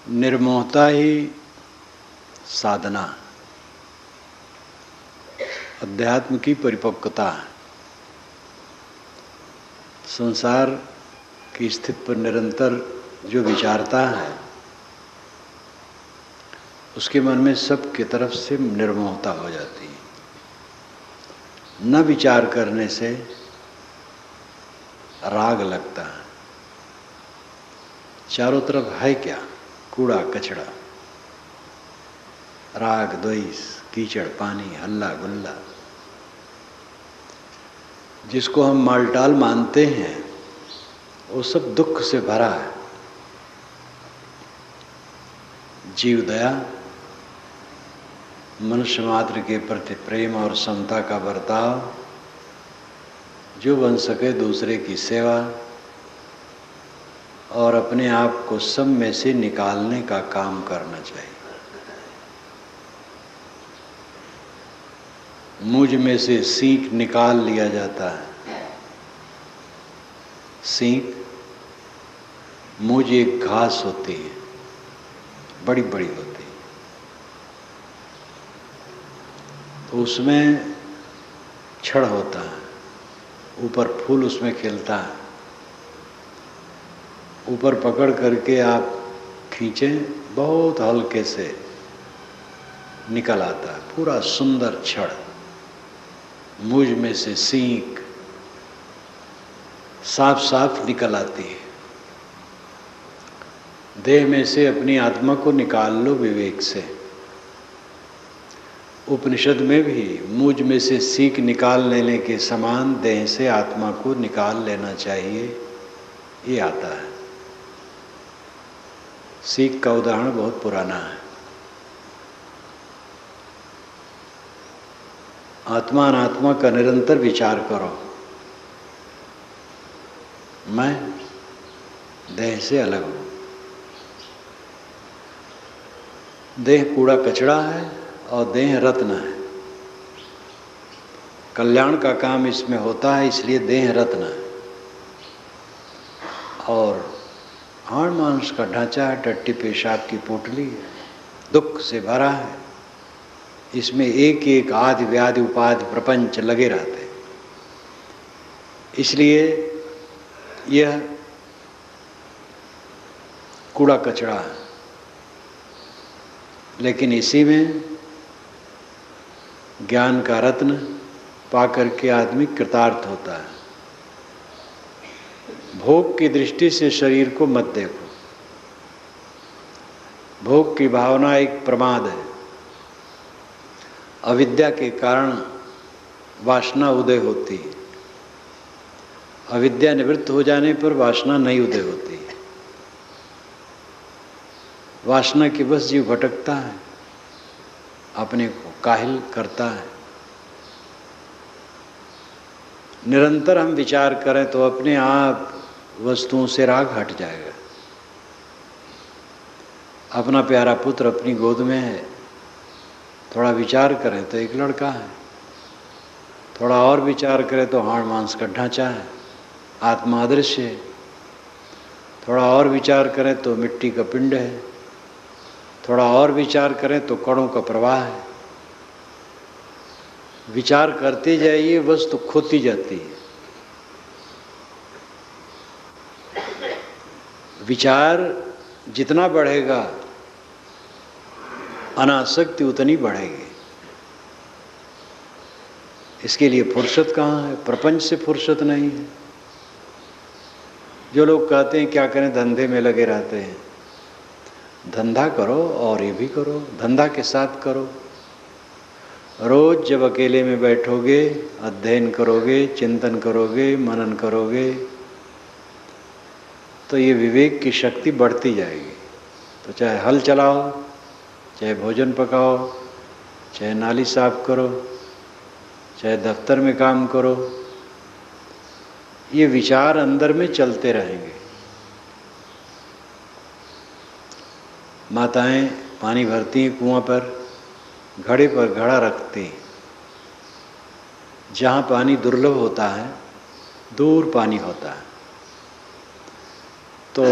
निर्मोहता ही साधना, अध्यात्म की परिपक्वता। संसार की स्थिति पर निरंतर जो विचारता है उसके मन में सब की तरफ से निर्मोहता हो जाती है। न विचार करने से राग लगता है। चारों तरफ है क्या? कूड़ा कचड़ा, राग द्वेष, कीचड़ पानी, हल्ला गुल्ला। जिसको हम मालटाल मानते हैं वो सब दुख से भरा है। जीव दया, मनुष्य मात्र के प्रति प्रेम और समता का बर्ताव, जो बन सके दूसरे की सेवा और अपने आप को सब में से निकालने का काम करना चाहिए। मुझ में से सीख निकाल लिया जाता है। सीख मुझ एक घास होती है, बड़ी बड़ी होती है, तो उसमें छड़ होता है, ऊपर फूल उसमें खिलता है। ऊपर पकड़ करके आप खींचें, बहुत हल्के से निकल आता है पूरा सुंदर छड़। मुझ में से सीख साफ साफ निकल आती है। देह में से अपनी आत्मा को निकाल लो विवेक से। उपनिषद में भी मुझ में से सीख निकाल लेने के समान देह से आत्मा को निकाल लेना चाहिए, ये आता है। सीख का उदाहरण बहुत पुराना है। आत्मा अनात्मा का निरंतर विचार करो। मैं देह से अलग हूं। देह कूड़ा कचड़ा है और देह रत्न है। कल्याण का काम इसमें होता है, इसलिए देह रत्न है। और हाड़ मांस का ढांचा है, टट्टी पेशाब की पोटली है, दुख से भरा है। इसमें एक एक आदि व्याधि उपाधि प्रपंच लगे रहते हैं। इसलिए यह कूड़ा कचड़ा है। लेकिन इसी में ज्ञान का रत्न पाकर के आदमी कृतार्थ होता है। भोग की दृष्टि से शरीर को मत देखो। भोग की भावना एक प्रमाद है। अविद्या के कारण वासना उदय होती है। अविद्या निवृत्त हो जाने पर वासना नहीं उदय होती है। वासना के बस जीव भटकता है, अपने को काहिल करता है। निरंतर हम विचार करें तो अपने आप वस्तुओं से राग हट जाएगा। अपना प्यारा पुत्र अपनी गोद में है, थोड़ा विचार करें तो एक लड़का है, थोड़ा और विचार करें तो हाड़ मांस का ढांचा है, आत्मा अदृश्य है। थोड़ा और विचार करें तो मिट्टी का पिंड है, थोड़ा और विचार करें तो कणों का प्रवाह है। विचार करते जाइए, वस्तु खोती जाती है। विचार जितना बढ़ेगा अनासक्ति उतनी बढ़ेगी। इसके लिए फुर्सत कहाँ है? प्रपंच से फुर्सत नहीं है। जो लोग कहते हैं क्या करें, धंधे में लगे रहते हैं। धंधा करो और ये भी करो, धंधा के साथ करो। रोज जब अकेले में बैठोगे, अध्ययन करोगे, चिंतन करोगे, मनन करोगे, तो ये विवेक की शक्ति बढ़ती जाएगी। तो चाहे हल चलाओ, चाहे भोजन पकाओ, चाहे नाली साफ करो, चाहे दफ्तर में काम करो, ये विचार अंदर में चलते रहेंगे। माताएं पानी भरती हैं कुआं पर, घड़े पर घड़ा रखती हैं। जहाँ पानी दुर्लभ होता है, दूर पानी होता है, तो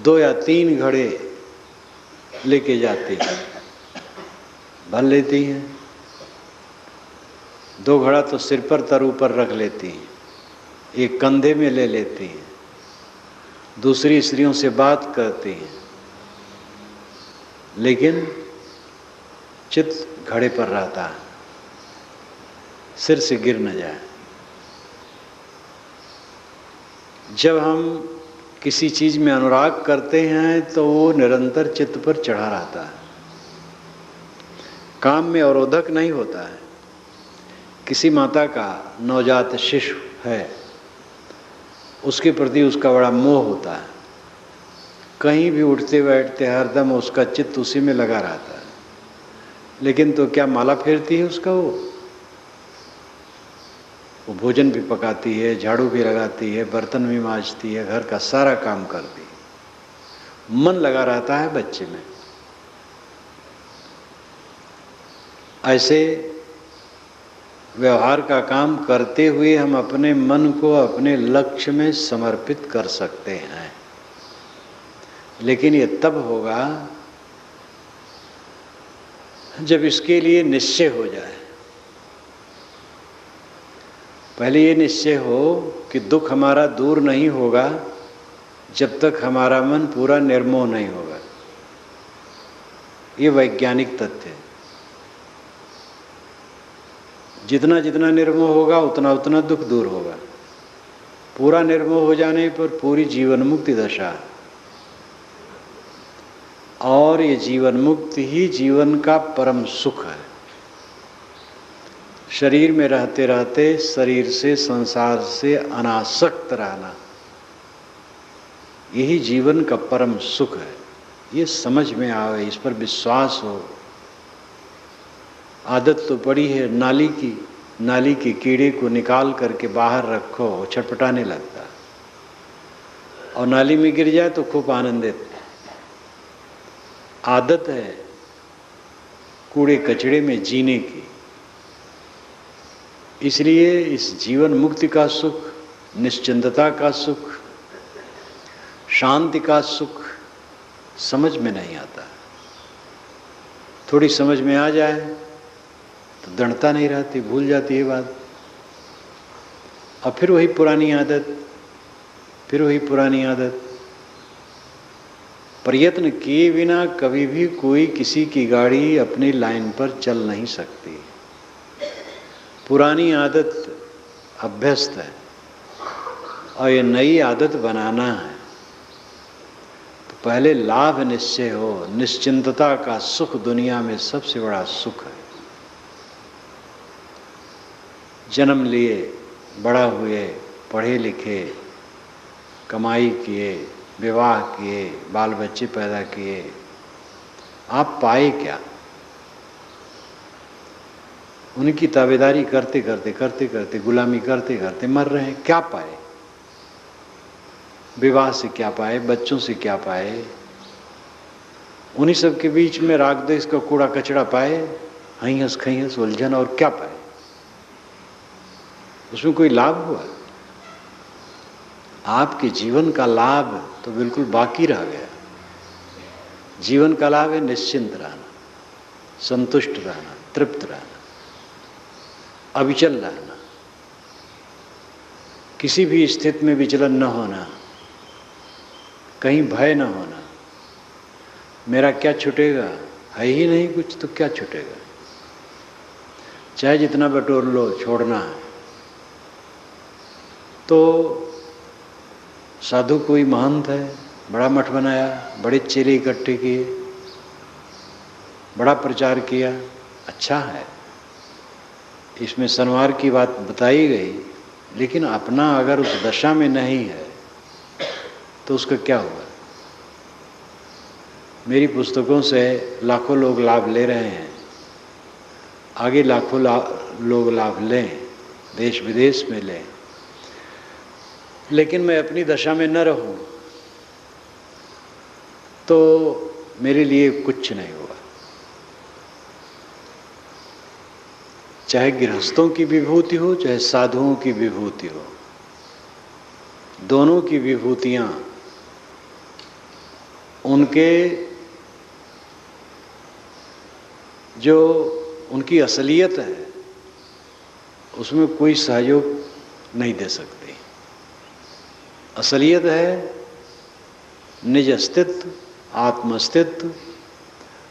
2 या 3 घड़े लेके जाती हैं, भर लेती हैं। 2 घड़ा तो सिर पर तरु पर रख लेती हैं, एक कंधे में ले लेती हैं, दूसरी स्त्रियों से बात करती हैं, लेकिन चित्त घड़े पर रहता है, सिर से गिर न जाए। जब हम किसी चीज में अनुराग करते हैं तो वो निरंतर चित्त पर चढ़ा रहता है, काम में अवरोधक नहीं होता है। किसी माता का नवजात शिशु है, उसके प्रति उसका बड़ा मोह होता है, कहीं भी उठते बैठते हरदम उसका चित्त उसी में लगा रहता है। लेकिन तो क्या माला फेरती है उसका? वो भोजन भी पकाती है, झाड़ू भी लगाती है, बर्तन भी मांजती है, घर का सारा काम करती है, मन लगा रहता है बच्चे में। ऐसे व्यवहार का काम करते हुए हम अपने मन को अपने लक्ष्य में समर्पित कर सकते हैं, लेकिन ये तब होगा जब इसके लिए निश्चय हो जाए। पहले ये निश्चय हो कि दुख हमारा दूर नहीं होगा जब तक हमारा मन पूरा निर्मोह नहीं होगा। ये वैज्ञानिक तथ्य है। जितना जितना निर्मोह होगा उतना उतना दुख दूर होगा। पूरा निर्मोह हो जाने पर पूरी जीवन मुक्ति दशा, और ये जीवन मुक्ति ही जीवन का परम सुख है। शरीर में रहते रहते शरीर से, संसार से अनासक्त रहना, यही जीवन का परम सुख है। ये समझ में आवे, इस पर विश्वास हो। आदत तो पड़ी है नाली के कीड़े को निकाल करके बाहर रखो, छटपटाने लगता, और नाली में गिर जाए तो खूब आनंदित। आदत है कूड़े कचड़े में जीने की। इसलिए इस जीवन मुक्ति का सुख, निश्चिंतता का सुख, शांति का सुख समझ में नहीं आता। थोड़ी समझ में आ जाए तो दृढ़ता नहीं रहती, भूल जाती है बात, और फिर वही पुरानी आदत, फिर वही पुरानी आदत। प्रयत्न किए बिना कभी भी कोई किसी की गाड़ी अपनी लाइन पर चल नहीं सकती। पुरानी आदत अभ्यस्त है और ये नई आदत बनाना है, तो पहले लाभ निश्चय हो। निश्चिंतता का सुख दुनिया में सबसे बड़ा सुख है। जन्म लिए, बड़ा हुए, पढ़े लिखे, कमाई किए, विवाह किए, बाल बच्चे पैदा किए, आप पाए क्या? उनकी ताबेदारी करते करते गुलामी करते करते मर रहे हैं। क्या पाए? विवाह से क्या पाए? बच्चों से क्या पाए? उन्हीं सब के बीच में राग द्वेष का कूड़ा कचड़ा पाए, हंस खंस उलझन, और क्या पाए? उसमें कोई लाभ हुआ? आपके जीवन का लाभ तो बिल्कुल बाकी रह गया। जीवन का लाभ है निश्चिंत रहना, संतुष्ट रहना, तृप्त रहना, अविचल रहना, किसी भी स्थिति में विचलन न होना, कहीं भय न होना। मेरा क्या छूटेगा? है ही नहीं कुछ, तो क्या छूटेगा? चाहे जितना बटोर लो, छोड़ना है। तो साधु कोई महंत है, बड़ा मठ बनाया, बड़े चेले इकट्ठे किए, बड़ा प्रचार किया, अच्छा है, इसमें सन्मार्ग की बात बताई गई। लेकिन अपना अगर उस दशा में नहीं है तो उसका क्या हुआ? मेरी पुस्तकों से लाखों लोग लाभ ले रहे हैं, आगे लाखों लोग लाभ लें, देश विदेश में लें, लेकिन मैं अपनी दशा में न रहूं तो मेरे लिए कुछ नहीं हुआ। चाहे गृहस्थों की विभूति हो, चाहे साधुओं की विभूति हो, दोनों की विभूतियां उनके जो उनकी असलियत है उसमें कोई सहयोग नहीं दे सकती। असलियत है निज अस्तित्व, आत्म अस्तित्व,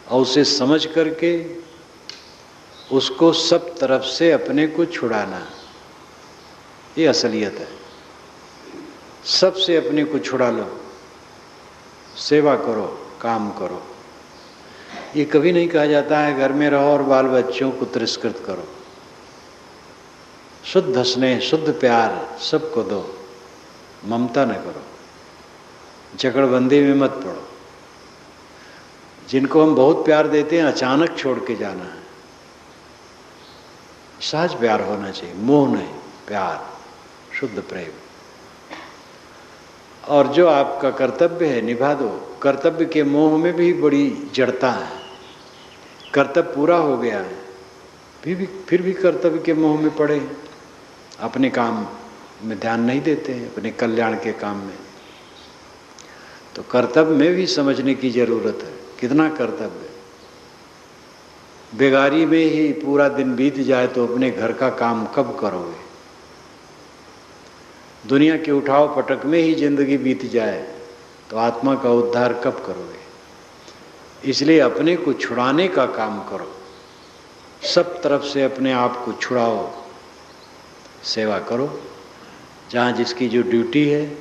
और उसे समझ करके उसको सब तरफ से अपने को छुड़ाना, ये असलियत है। सबसे अपने को छुड़ा लो, सेवा करो, काम करो। ये कभी नहीं कहा जाता है घर में रहो और बाल बच्चों को तिरस्कृत करो। शुद्ध स्नेह, शुद्ध प्यार सबको दो, ममता न करो, जकड़बंदी में मत पड़ो। जिनको हम बहुत प्यार देते हैं अचानक छोड़ के जाना है। सहज प्यार होना चाहिए, मोह नहीं, प्यार, शुद्ध प्रेम। और जो आपका कर्तव्य है निभा दो। कर्तव्य के मोह में भी बड़ी जड़ता है। कर्तव्य पूरा हो गया है, फिर भी कर्तव्य के मोह में पड़े, अपने काम में ध्यान नहीं देते हैं, अपने कल्याण के काम में। तो कर्तव्य में भी समझने की जरूरत है। कितना कर्तव्य, बेगारी में ही पूरा दिन बीत जाए तो अपने घर का काम कब करोगे? दुनिया के उठाव पटक में ही जिंदगी बीत जाए तो आत्मा का उद्धार कब करोगे? इसलिए अपने को छुड़ाने का काम करो, सब तरफ से अपने आप को छुड़ाओ, सेवा करो। जहाँ जिसकी जो ड्यूटी है,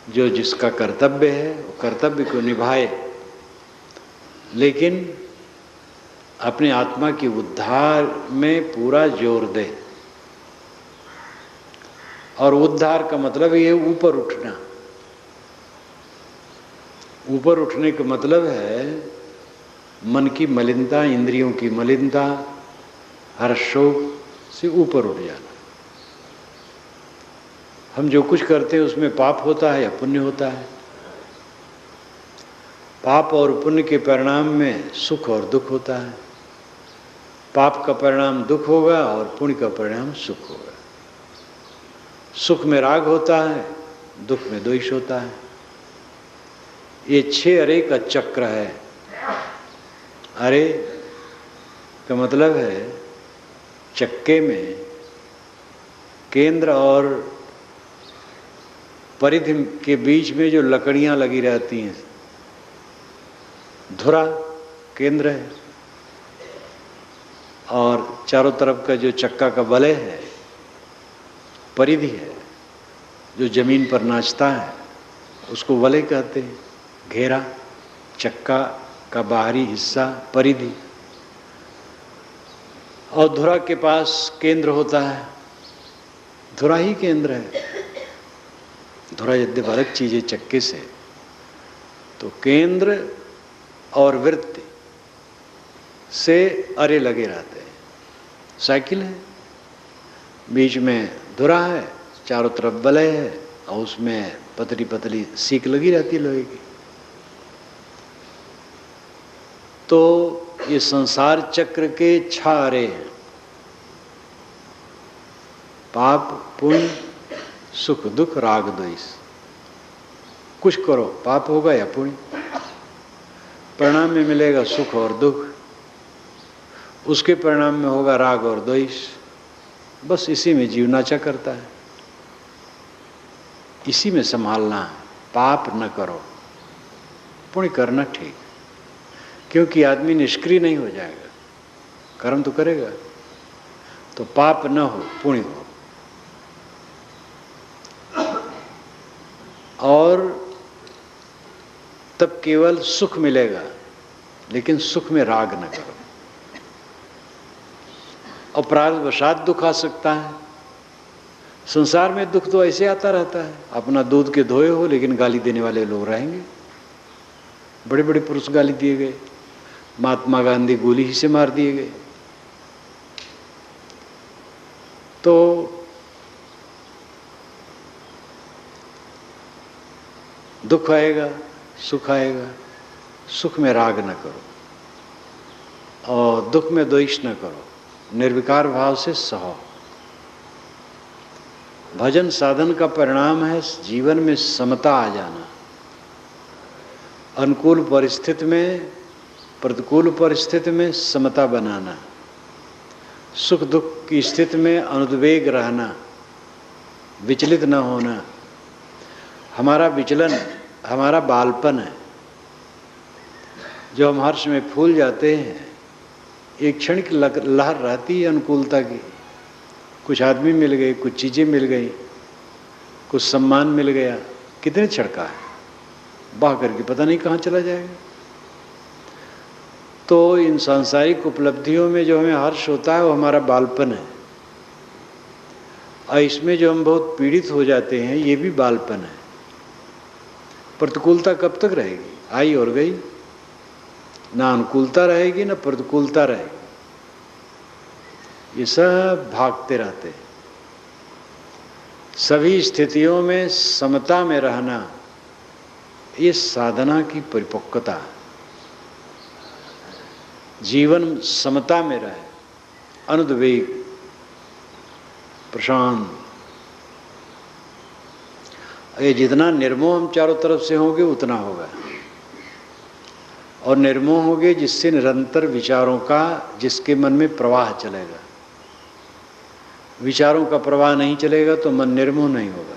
जो जिसका कर्तव्य है, वो कर्तव्य को निभाए, लेकिन अपने आत्मा की उद्धार में पूरा जोर दे। और उद्धार का मतलब ये ऊपर उठना। ऊपर उठने का मतलब है मन की मलिनता, इंद्रियों की मलिनता, हर शोक से ऊपर उठ जाना। हम जो कुछ करते हैं उसमें पाप होता है या पुण्य होता है। पाप और पुण्य के परिणाम में सुख और दुख होता है। पाप का परिणाम दुख होगा और पुण्य का परिणाम सुख होगा। सुख में राग होता है, दुख में द्वेष होता है। ये 6 अरे का चक्र है। अरे का मतलब है चक्के में केंद्र और परिधि के बीच में जो लकड़ियां लगी रहती हैं, धुरा केंद्र है, और चारों तरफ का जो चक्का का वलय है परिधि है। जो जमीन पर नाचता है उसको वलय कहते हैं। घेरा, चक्का का बाहरी हिस्सा परिधि, और धुरा के पास केंद्र होता है। धुरा ही केंद्र है। धुरा यद्यप अलग चीज है चक्के से, तो केंद्र और वृत्ति से अरे लगे रहते हैं। साइकिल है, बीच में धुरा है, चारों तरफ वलय है, और उसमें पतली पतली सीक लगी रहती है लोहे की। तो ये संसार चक्र के 6 अरे हैं। पाप, पुण्य, सुख, दुख, राग, द्वेष। कुछ करो, पाप होगा या पुण्य, परिणाम में मिलेगा सुख और दुख, उसके परिणाम में होगा राग और द्वेष। बस इसी में जीव नाचा करता है, इसी में संभालना है। पाप न करो, पुण्य करना ठीक, क्योंकि आदमी निष्क्रिय नहीं हो जाएगा, कर्म तो करेगा। तो पाप न हो, पुण्य हो। और तब केवल सुख मिलेगा, लेकिन सुख में राग न करो। अपराधवशात दुख आ सकता है। संसार में दुख तो ऐसे आता रहता है, अपना दूध के धोए हो लेकिन गाली देने वाले लोग रहेंगे। बड़े बड़े पुरुष गाली दिए गए, महात्मा गांधी गोली ही से मार दिए गए। तो दुख आएगा, सुख आएगा। सुख में राग न करो और दुख में द्वेष न करो, निर्विकार भाव से सहो। भजन साधन का परिणाम है जीवन में समता आ जाना। अनुकूल परिस्थिति में प्रतिकूल परिस्थिति में समता बनाना, सुख दुख की स्थिति में अनुद्वेग रहना, विचलित न होना। हमारा विचलन हमारा बालपन है। जो हम हर्ष में फूल जाते हैं, एक क्षण की लहर रहती है अनुकूलता की। कुछ आदमी मिल गए, कुछ चीज़ें मिल गई, कुछ सम्मान मिल गया, कितने छड़का है, बह करके पता नहीं कहाँ चला जाएगा। तो इन सांसारिक उपलब्धियों में जो हमें हर्ष होता है वो हमारा बालपन है, और इसमें जो हम बहुत पीड़ित हो जाते हैं ये भी बालपन है। प्रतिकूलता कब तक रहेगी? आई और गई। ना अनुकूलता रहेगी ना प्रतिकूलता रहेगी, ये सब भागते रहते हैं। सभी स्थितियों में समता में रहना, ये साधना की परिपक्वता है। जीवन समता में रहे, अनुद्वेग, प्रशांत। ये जितना निर्मोह हम चारों तरफ से होंगे उतना होगा, और निर्मोह होंगे जिससे निरंतर विचारों का, जिसके मन में प्रवाह चलेगा। विचारों का प्रवाह नहीं चलेगा तो मन निर्मोह नहीं होगा।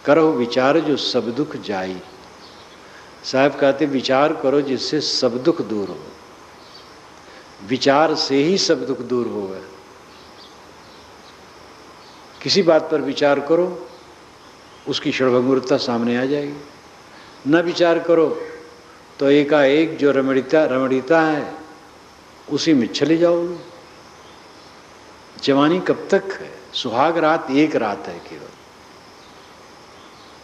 करो विचार जो सब दुख जाई। साहब कहते विचार करो जिससे सब दुख दूर हो। विचार से ही सब दुख दूर होगा। किसी बात पर विचार करो, उसकी क्षणभंगुरता सामने आ जाएगी। न विचार करो तो एकाएक जो रमणीयता है उसी में चले जाओगे। जवानी कब तक है? सुहाग रात एक रात है केवल।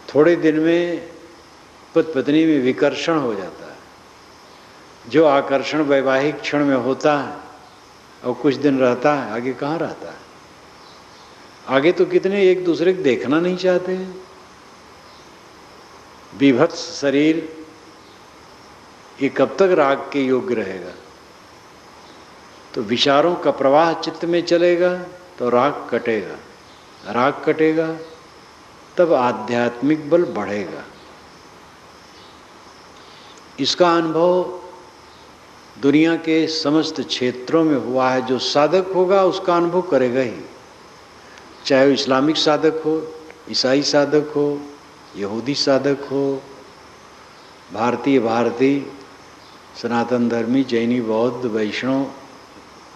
थोड़े दिन में पति पत्नी में विकर्षण हो जाता है। जो आकर्षण वैवाहिक क्षण में होता है और कुछ दिन रहता है, आगे कहाँ रहता है? आगे तो कितने एक दूसरे को देखना नहीं चाहते हैं। विभत्स शरीर ये कब तक राग के योग्य रहेगा? तो विचारों का प्रवाह चित्त में चलेगा तो राग कटेगा। राग कटेगा तब आध्यात्मिक बल बढ़ेगा। इसका अनुभव दुनिया के समस्त क्षेत्रों में हुआ है। जो साधक होगा उसका अनुभव करेगा ही, चाहे वो इस्लामिक साधक हो, ईसाई साधक हो, यहूदी साधक हो, भारतीय, सनातन धर्मी, जैनी, बौद्ध, वैष्णव,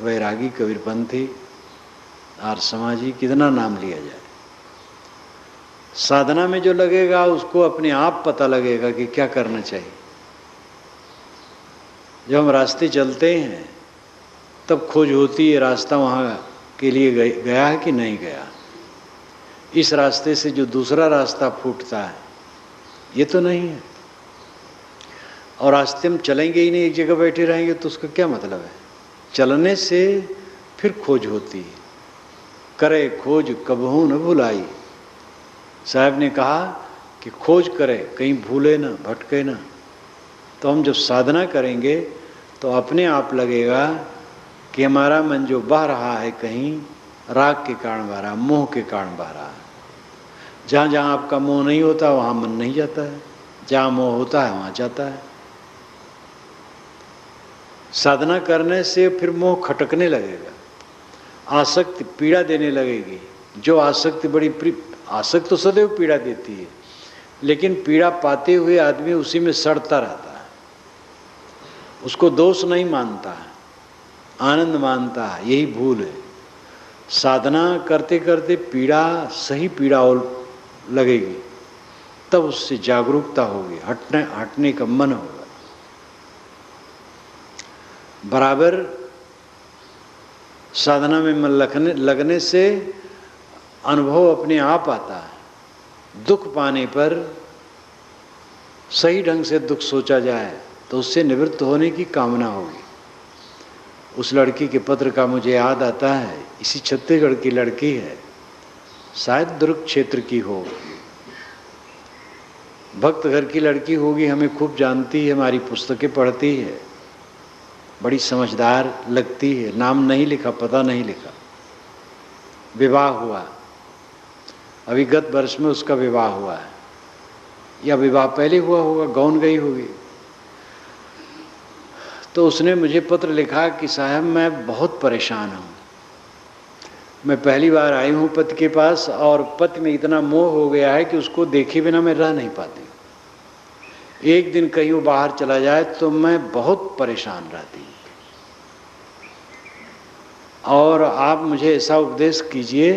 वैरागी, कबीरपंथी, आर्य समाजी, कितना नाम लिया जाए। साधना में जो लगेगा उसको अपने आप पता लगेगा कि क्या करना चाहिए। जब हम रास्ते चलते हैं तब खोज होती है रास्ता वहाँ के लिए गया है कि नहीं गया। इस रास्ते से जो दूसरा रास्ता फूटता है ये तो नहीं है। और रास्ते में चलेंगे ही नहीं, एक जगह बैठे रहेंगे तो उसका क्या मतलब है? चलने से फिर खोज होती है। करे खोज कबहू न भुलाई। साहब ने कहा कि खोज करे, कहीं भूले ना, भटके ना। तो हम जब साधना करेंगे तो अपने आप लगेगा कि हमारा मन जो बह रहा है कहीं राग के कारण बह रहा, मोह के कारण बह रहा है। जहाँ जहाँ आपका मोह नहीं होता वहाँ मन नहीं जाता है, जहाँ मोह होता है वहाँ जाता है। साधना करने से फिर मोह खटकने लगेगा, आसक्ति पीड़ा देने लगेगी। जो आसक्ति बड़ी आसक्ति तो सदैव पीड़ा देती है, लेकिन पीड़ा पाते हुए आदमी उसी में सड़ता रहता है। उसको दोष नहीं मानता है, आनंद मानता है। यही भूल है। साधना करते करते पीड़ा, सही पीड़ा और लगेगी, तब उससे जागरूकता होगी, हटने का मन होगा। बराबर साधना में मन लगने से अनुभव अपने आप आता है। दुख पाने पर सही ढंग से दुख सोचा जाए तो उससे निवृत्त होने की कामना होगी। उस लड़की के पत्र का मुझे याद आता है। इसी छत्तीसगढ़ की लड़की है, शायद दुर्ग क्षेत्र की हो, भक्त घर की लड़की होगी। हमें खूब जानती है, हमारी पुस्तकें पढ़ती है, बड़ी समझदार लगती है। नाम नहीं लिखा, पता नहीं लिखा। विवाह हुआ, अभी गत वर्ष में उसका विवाह हुआ है, या विवाह पहले हुआ होगा, गौन गई होगी। तो उसने मुझे पत्र लिखा कि साहब मैं बहुत परेशान हूँ, मैं पहली बार आई हूँ पति के पास और पति में इतना मोह हो गया है कि उसको देखे बिना मैं रह नहीं पाती। एक दिन कहीं वो बाहर चला जाए तो मैं बहुत परेशान रहती हूँ, और आप मुझे ऐसा उपदेश कीजिए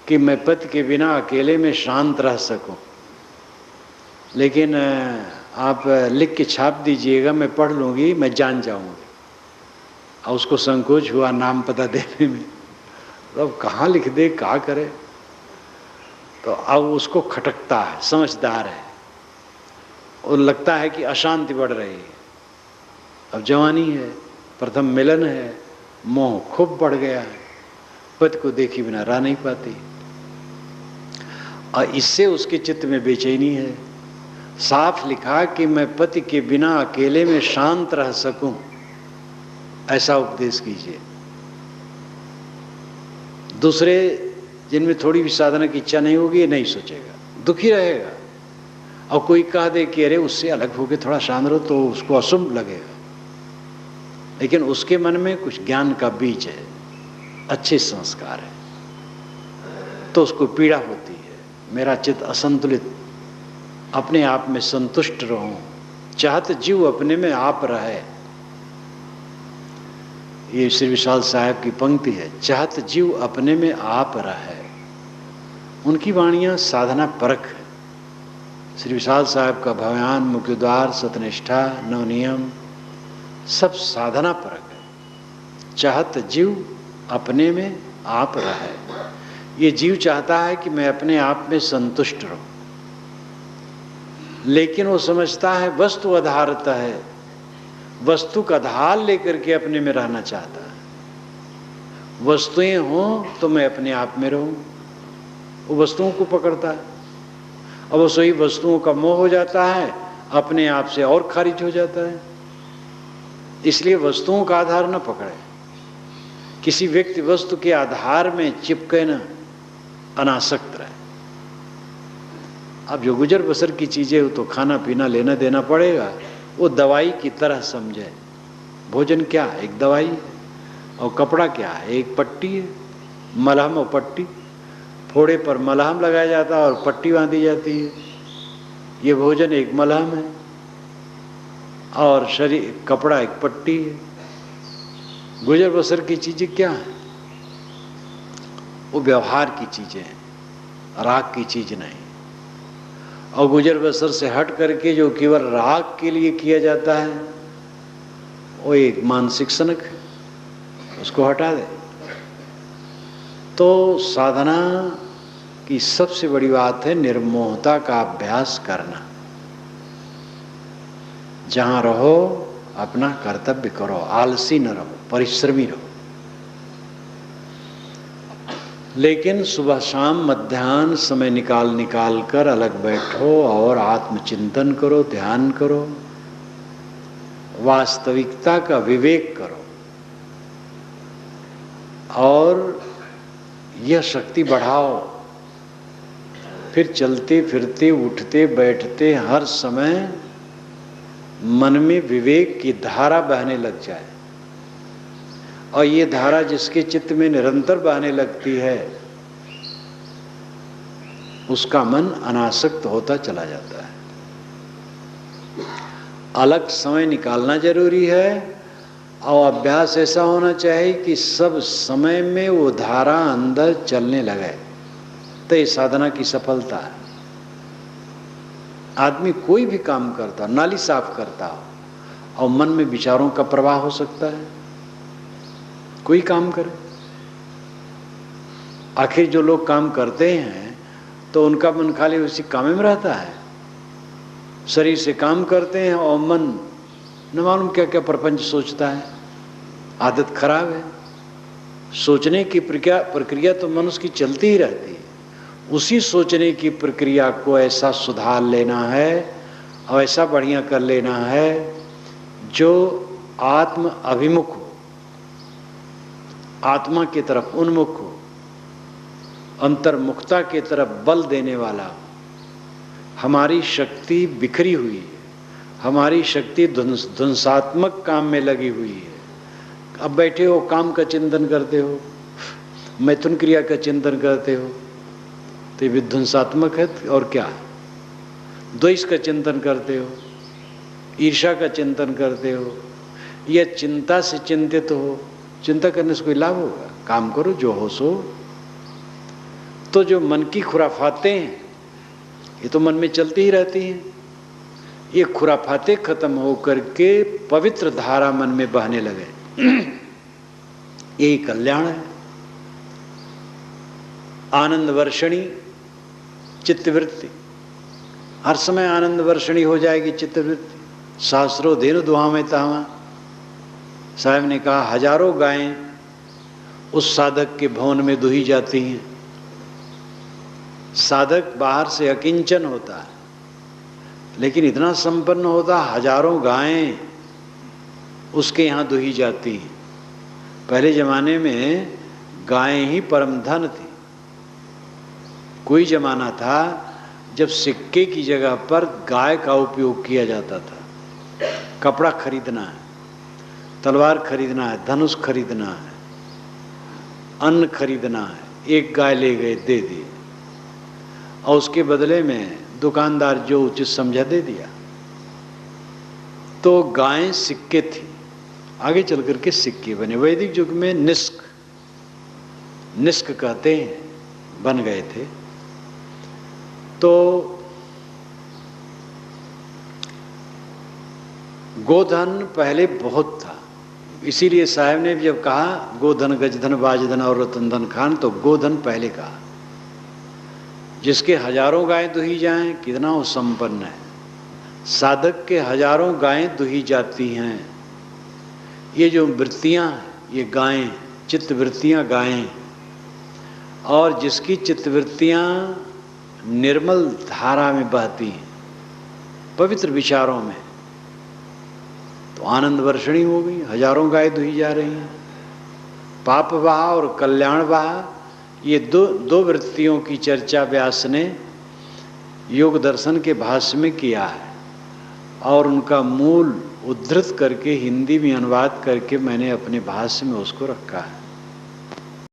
कि मैं पति के बिना अकेले में शांत रह सकूं। लेकिन आप लिख के छाप दीजिएगा, मैं पढ़ लूँगी, मैं जान जाऊँगी। और उसको संकोच हुआ नाम पता देने में, अब कहाँ लिख दे, क्या करे। तो अब उसको खटकता है, समझदार है, और लगता है कि अशांति बढ़ रही है। अब जवानी है, प्रथम मिलन है, मोह खूब बढ़ गया है, पति को देखे बिना रह नहीं पाती, और इससे उसके चित्त में बेचैनी है। साफ लिखा कि मैं पति के बिना अकेले में शांत रह सकूं, ऐसा उपदेश कीजिए। दूसरे जिनमें थोड़ी भी साधना की इच्छा नहीं होगी, ये नहीं सोचेगा, दुखी रहेगा। और कोई कह दे कि अरे उससे अलग होके थोड़ा शांत रहो, तो उसको अशुभ लगेगा। लेकिन उसके मन में कुछ ज्ञान का बीज है, अच्छे संस्कार है, तो उसको पीड़ा होती है। मेरा चित्त असंतुलित, अपने आप में संतुष्ट रहूं, चाहत जीव अपने में आप रहे। ये श्री विशाल साहब की पंक्ति है, चाहत जीव अपने में आप रहे। उनकी वाणियां साधना परख है। श्री विशाल साहब का भयान, मुख्यद्वार, सतनिष्ठा, नवनियम सब साधना परख है। चाहत जीव अपने में आप रहे। ये जीव चाहता है कि मैं अपने आप में संतुष्ट रहूं, लेकिन वो समझता है वस्तु आधारता है, वस्तु का आधार लेकर के अपने में रहना चाहता है। वस्तुएं हों तो मैं अपने आप में रहूं, वो वस्तुओं को पकड़ता है। अब वो सही वस्तुओं का मोह हो जाता है, अपने आप से और खारिज हो जाता है। इसलिए वस्तुओं का आधार न पकड़े, किसी व्यक्ति वस्तु के आधार में चिपके न, अनासक्त रहे। अब जो गुजर बसर की चीजें हो तो खाना पीना लेना देना पड़ेगा, वो दवाई की तरह समझे। भोजन क्या है? एक दवाई है। और कपड़ा क्या है? एक पट्टी है, मलहम और पट्टी। फोड़े पर मलहम लगाया जाता है और पट्टी बांधी जाती है। ये भोजन एक मलहम है और शरीर कपड़ा एक पट्टी है। गुजर बसर की चीजें क्या है? वो व्यवहार की चीजें हैं, राग की चीज नहीं। और गुजर बसर से हट करके जो केवल राग के लिए किया जाता है, वो एक मानसिक सनक है, उसको हटा दे। तो साधना की सबसे बड़ी बात है निर्मोहता का अभ्यास करना। जहां रहो अपना कर्तव्य करो, आलसी न रहो, परिश्रमी रहो। लेकिन सुबह शाम मध्याह्न समय निकाल कर अलग बैठो और आत्मचिंतन करो, ध्यान करो, वास्तविकता का विवेक करो, और यह शक्ति बढ़ाओ। फिर चलते फिरते, उठते बैठते हर समय मन में विवेक की धारा बहने लग जाए। और ये धारा जिसके चित्त में निरंतर बहने लगती है, उसका मन अनासक्त होता चला जाता है। अलग समय निकालना जरूरी है, और अभ्यास ऐसा होना चाहिए कि सब समय में वो धारा अंदर चलने लगे, तो ये साधना की सफलता है। आदमी कोई भी काम करता, नाली साफ करता हो, और मन में विचारों का प्रवाह हो सकता है। कोई काम करे, आखिर जो लोग काम करते हैं तो उनका मन खाली उसी काम में रहता है। शरीर से काम करते हैं और मन न मालूम क्या क्या प्रपंच सोचता है। आदत खराब है। सोचने की प्रक्रिया तो मनुष्य की चलती ही रहती है। उसी सोचने की प्रक्रिया को ऐसा सुधार लेना है और ऐसा बढ़िया कर लेना है जो आत्म अभिमुख हो, आत्मा की तरफ उन्मुख हो, अंतर्मुखता की तरफ बल देने वाला हो। हमारी शक्ति बिखरी हुई है, हमारी शक्ति ध्वंसात्मक काम में लगी हुई है। अब बैठे हो, काम का चिंतन करते हो, मैथुन क्रिया का चिंतन करते हो, तो ये विध्वंसात्मक है। और क्या? द्वेष का चिंतन करते हो, ईर्ष्या का चिंतन करते हो, या चिंता से चिंतित हो। चिंता करने से कोई लाभ होगा? काम करो, जो हो सो। तो जो मन की खुराफातें हैं ये तो मन में चलती ही रहती हैं। ये खुराफातें खत्म होकर के पवित्र धारा मन में बहने लगे, यही कल्याण है। आनंद वर्षणी चित्तवृत्ति, हर समय आनंद वर्षणी हो जाएगी चित्तवृत्ति। सहस्रों धेनु दुहावे तावा, साहब ने कहा हजारों गायें उस साधक के भवन में दुही जाती हैं। साधक बाहर से अकिंचन होता है, लेकिन इतना संपन्न होता, हजारों गायें उसके यहाँ दुही जाती हैं। पहले जमाने में गायें ही परम धन थी। कोई जमाना था जब सिक्के की जगह पर गाय का उपयोग किया जाता था। कपड़ा खरीदना है, तलवार खरीदना है, धनुष खरीदना है, अन्न खरीदना है, एक गाय ले गए, दे दिए, और उसके बदले में दुकानदार जो उचित समझा दे दिया। तो गायें सिक्के थी, आगे चल करके सिक्के बने। वैदिक युग में निष्क कहते हैं, बन गए थे। तो गोधन पहले बहुत था, इसीलिए साहब ने जब कहा गोधन गजधन बाजधन और रतनधन खान, तो गोधन पहले कहा। जिसके हजारों गायें दुही जाएं, कितना वो संपन्न है। साधक के हजारों गायें दुही जाती हैं। ये जो वृत्तियां, ये गायें, चित्त वृत्तियां गायें, और जिसकी चित्तवृत्तियां निर्मल धारा में बहती हैं, पवित्र विचारों में, तो आनंद वर्षणी हो गई। हजारों गायें दुही जा रही हैं। पाप वाह और कल्याण वाह, ये दो वृत्तियों की चर्चा व्यास ने योग दर्शन के भाष्य में किया है, और उनका मूल उद्धृत करके हिंदी में अनुवाद करके मैंने अपने भाष्य में उसको रखा है।